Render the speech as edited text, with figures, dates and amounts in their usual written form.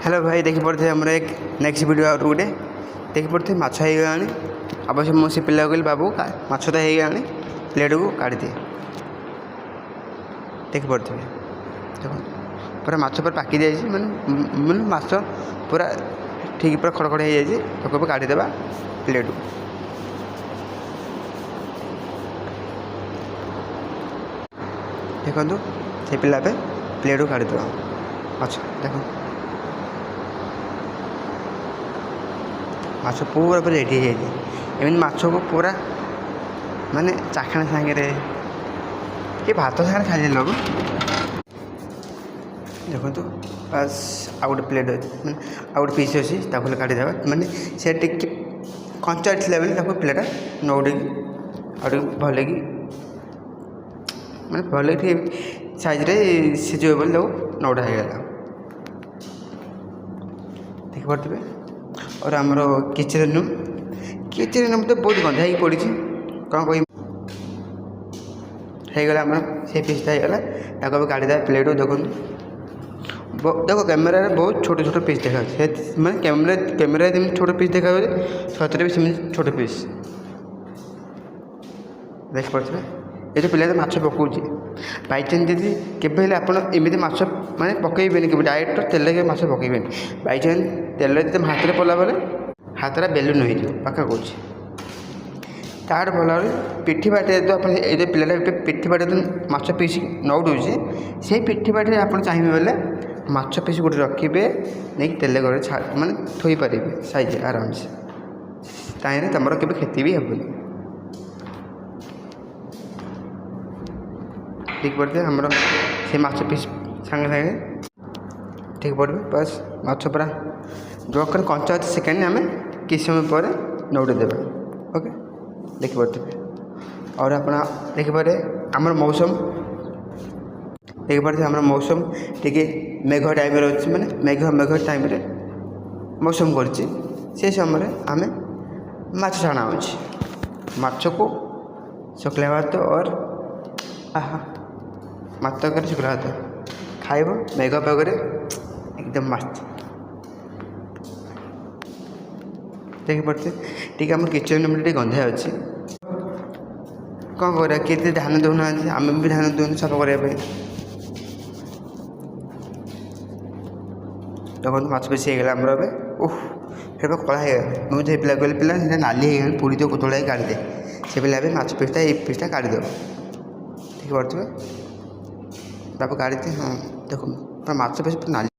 hello भाई देखी पड़े आम एक नेक्स्ट वीडियो आउट गोटे देखी पड़े माछ हो गला अवश्य मुझे पिला कहली बाबू माछ तो हो गला प्लेट को काढ़ी दिए देखी पड़े देख पूरा माछ पूरा पाकि जाए मैंने माछ पूरा ठीक पूरा खड़खड़ हो जाए काढ़ीदेवा प्लेट को देखो से पिला प्लेट को काढ़ीदेवा माछ देख माछ पूरा पूरा रेडी हो जाए एमती माछ को पूरा माने चाखण सांगे कि भात सांगे खाई लोग देखो बास आ गए प्लेट मैंने आ गए पीस अच्छी काढ़ीदेवा माने से टिके कंचा बेले प्लेटा नौड़ी भल कि मैंने भल साइज सीझे बोले नौड़ा होगा देख पारे और आमर किचन रूम तो बहुत गंधा ही पड़ी कौन कह होगला से पीसटा होगा काढ़ीदे प्लेट देखो देखो कैमेरा बहुत छोट छोट पीस देखा मैंने कैमेरा छोट पीस देखा सतरे भी सेम छोट पीस देख पारे ये जो पिला माछ पकाऊे बाईचान्स जब केवे आपमती माछ माने पकईबे कि डायरेक्ट तेल के माछ पकईबे बाईचान्स तेल जब हाथ में पड़ा बेले हाथटा बेलून हो पाखा कौच तार भल पिठी बाटे तो आप पिलाटा पिठी बाटे तो माछ पीस नौड़े से पिठी बाटे आप चाहिए बोले माछ पीस गोटे रखिए नहीं तेल गड़े माने थोई पारे साइज आराम से ताइने तुम के क्षति भी हेनी ठीक पड़े आमर से माछ पीस सांगे सांगे ठीक पड़े बस माछ पूरा जो कंचा अच्छे सेकेंड आम कि समय पर नौड़े देवा ओके देखी पारे और आप देखी पारे आमर मौसम देखी पारे आमर मौसम टी मेघ टाइम अच्छे मैंने मेघ टाइम मौसम कर समय आम माछ छाणा माछ को शुक्ला भात और आहा माछ तरकारी शुक्ला भात खाइब मेघ पागरे एकदम मस्त देखी पारे टी आम किचन रूम गंधा अच्छे कौन कर किए ध्यान देना आम भी ध्यान देना सफा करने देखो माछ पीस होगा आमर ओह फिर कला हो मुझे पिला कहली पिला नाली हो पूरी तो कोतला काढ़ी दे से पिला माछ पीसटा ये पीसटा काढ़ीदेव ठीक पारे बाबू काढ़ी हाँ देखो माछ पीस नाली